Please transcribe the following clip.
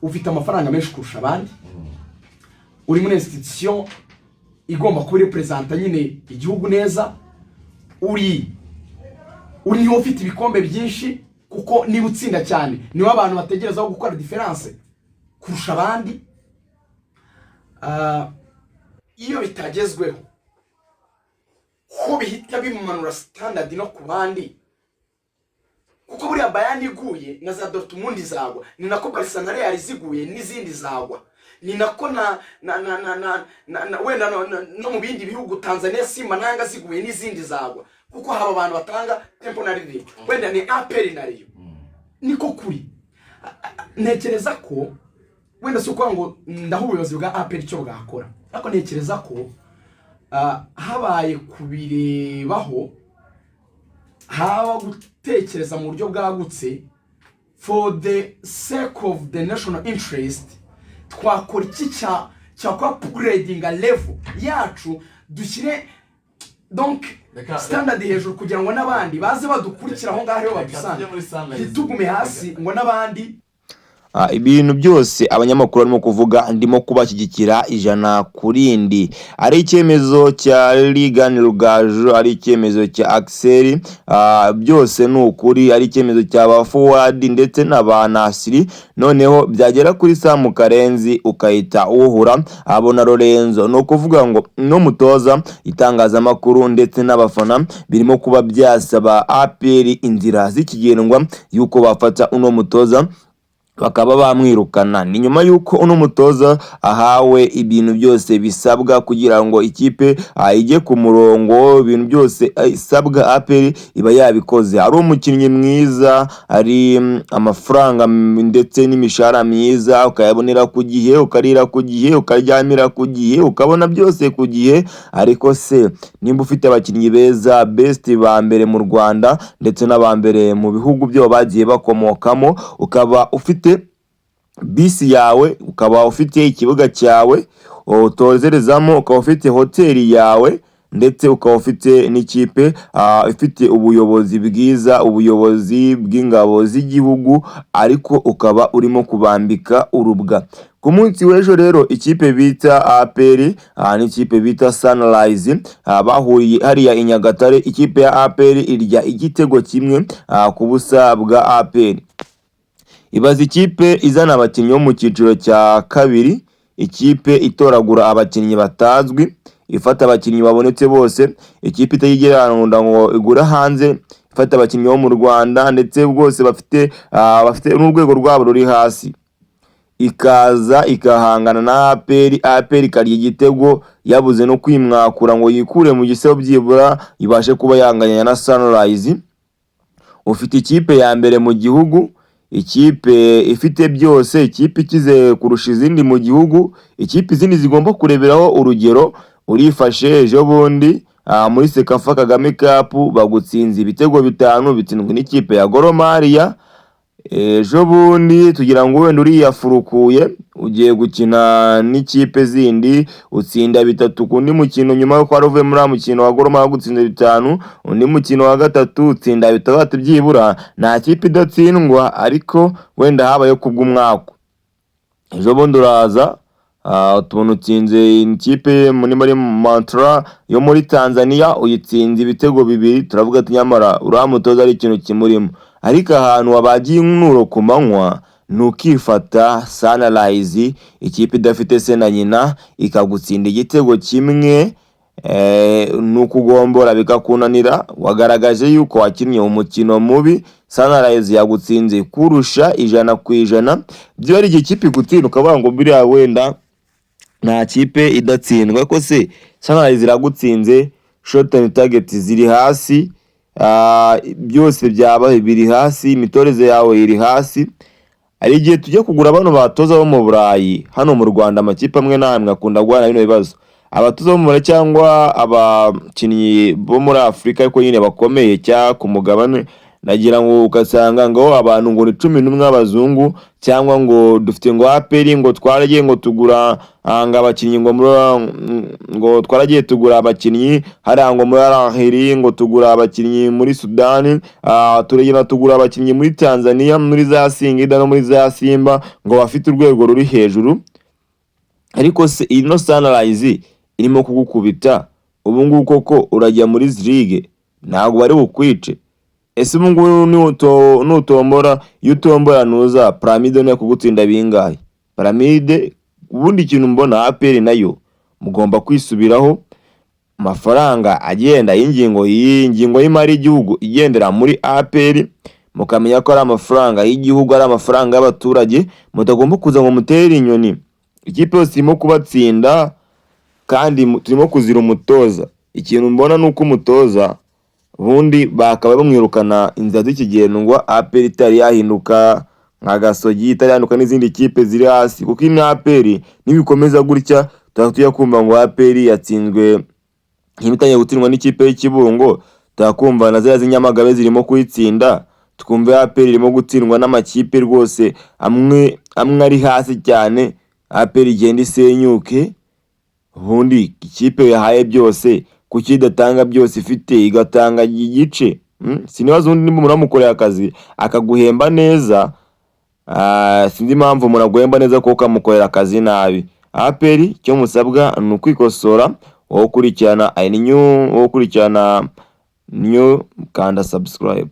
ufite amafaranga menshi kurusha abandi, uri muri institution igomba kuba representa nyine igihugu neza, uri niho ufite ibikombe byinshi, kuko niba utsinda cyane niho abantu bategerezaho gukora difference kurusha abandi. Iyo bitagezweho ko bihita bimumanura standard no ku bandi, kuko buriya Bayern iguye na za Dortmund zagwa, ni nako Barcelona Real ziguye n'izindi zagwa, ni nako wenda no mu bindi bihugu Tanzania Simba nanga ziguye n'izindi zagwa, kuko haba abantu batanga temporary, wenda ni APR nariyo niko kuri. Ntekereza ko wenda suko ngo ndaho ubuyobozi bwa APR cyo bwakora, ariko ntekereza ko habaye kubirebaho, haba gutekereza mu buryo bwagutse for the sake of the national interest, twakora iki cyakora upgrading level yacu, dushyire donc standard hejuru kugira ngo n'abandi baze badukurikira aho ngaho badusanga, ntitugume hasi ngo n'abandi. Ibintu byose abanyamakuru barimo kuvuga ndimo kubashyigikira 100%. Ari icyemezo cya Ligan Rugaju, ari icyemezo cya Axel, byose ni ukuri, ari icyemezo cya ba Forward ndetse n'abanasiri. Noneho byagera kuri Sam Karenzi ukahita uhura abona Lorenzo, no kuvuga ngo no mutoza, itangazamakuru ndetse n'abafana birimo kuba byasaba APR inzira z'ikigendwa yuko bafata uno mutoza bakaba bamwirukana. Ni nyuma yuko uno mutoza ahawe ibintu byose bisabwa kugira ngo ikipe ijye ku murongo, ibintu byose isabwa APR iba yabikoze. Ari umukinnyi mwiza, ari amafaranga ndetse n'imishahara myiza, ukayabonera ku gihe, ukarira ku gihe, ukaryamira ku gihe, ukabona byose ku gihe. Ariko se nimba ufite abakinnyi beza, best ba mbere mu Rwanda ndetse n'abambere mu bihugu byo bagiye bakomokamo, ukaba ufite bisi yawe, ukaba ufite ikibuga cyawe utozerezamo, ukaba ufite hoteli yawe, ndetse ukaba ufite n'ikipe ifite ubuyobozi bwiza, ubuyobozi bw'ingabo z'igihugu, ariko ukaba urimo kubambika urubwa. Ku munsi w'ejo rero ikipe bita APR n'ikipe bita Sunrise bahuriye hariya i Nyagatare. Ikipe ya APR irya igitego kimwe ku busa bwa APR. Ibaza ikipe izana abakinnyi bo mu cyiciro cya kabiri, ikipe itoragura abakinnyi batazwi, ifata abakinnyi babonetse bose, ikipe itayigererana ngo igura hanze, ifata abakinnyi bo mu Rwanda ndetse bwose bafite n'urwego rwabo ruri hasi, ikaza ikahangana na APR ikarya igitego, yabuze no kwimwakura ngo yikure mu gisebo byibura ibashe kuba yanganya na Sunrise. Ufite ikipe ya mbere mu gihugu, ikipe ifite byose, ikipe ikize kurusha izindi mu gihugu, ikipe izindi zigomba kureberaho urugero. Urifashe ejo bundi muri Sekafa Kagame Cup bagutsinze ibitego 5 bitsindwe n'ikipe ya Gor Mahia. Ejo bundi tugira ngo wenda uriyafurukuye ugiye gukina n'ikipe zindi, utsinda 3 kundi mukino, nyuma yo kwaruve muri mukino wa Gor Mahia gutsinda 5, undi mukino wa gatatu utsinda 3 byibura. Nta kipe idatsindwa, ariko wenda habaye kubw'umwaka. Ejo bundi uraza tubona utsinze ikipe muri Mantra yo muri Tanzania, uyitsinze ibitego 2, turavuga ati nyamara uramutoza ari ikintu kimurimo. Ariko ahantu wabagiye inkuro ku manywa nukifata Sunrise, ikipe idafite se na nyina, ikagutsinda igitego kimwe, nukugombora bikakunanira. Wagaragaje yuko wakinnye umukino mubi. Sunrise yagutsinze kurusha 100%. Byo ari ikipe gutsinda ukavuga ngo biriya wenda nta kipe idatsindwa, ko se Sunrise iragutsinze, shot on target ziri hasi, byose byaba biri hasi, imitoreze yawe iri hasi. Ari igihe tujye kugura bano batoza bo mu Burayi, hano mu Rwanda amakipe amwe n'amwe akunda guhana bino bibazo. Abatoza bo mu Burayi cyangwa abakinnyi bo muri Afrika ariko nyine bakomeye cya ku mugabane nagira ngo ugasanga ngo abantu ngo ni 11 abazungu, cyangwa ngo dufite ngo APR ngo twaragiye ngo tugura ngo abakinnyi ngo twaragiye tugura abakinnyi hariya ngo muri Al-Ahly, ngo tugura abakinnyi muri Sudani, turagenda tugura abakinnyi muri Tanzania, muri za Singida no muri za Simba, ngo bafite urwego ruri hejuru. Ariko se ino Sunrise irimo kugukubita ubu ngubu koko urajya muri League ntabwo bari bukwice? Ese ubu ngubu nutombora, iyo utombora nuza Pyramide no kugutsinda bingahe? Pyramide ubundi ikintu mbona APR nayo mugomba kwisubiraho, amafaranga agenda y'ingingo y'imari y'igihugu igendera muri APR, mukamenya ko ari amafaranga y'igihugu, ari amafaranga y'abaturage, mutagomba kuza ngo mutere inyoni. Ikipe yose irimo kubatsinda kandi turimo kuzira umutoza. Ikintu mbona nuko umutoza ubundi bakaba bamwirukana inzira z'ikigendwa, APR itari yahinduka nka Gasogi, itari yahinduka n'izindi kipe ziri hasi, kuko ino APR nibikomeza gutya tuya kumva ngo APR yatsinzwe nk'ibitanye gutsindwa n'ikipe y'Ikibungo, turakumva na ziriya z'inyamagabe zirimo kuyitsinda, tukumva APR irimo gutsindwa n'amakipe rwose amwe ari hasi cyane, APR igenda isenyuke. Ubundi ikipe yahaye byose kuki idatanga byose ifite igatanga igice? Sinibaza undi muramukorera akazi akaguhemba neza, sinzi impamvu muraguhemba neza kuko kamukorera akazi nabi. APR cyo musabwa ni ukwikosora, wowe ukurikirana new kanda subscribe.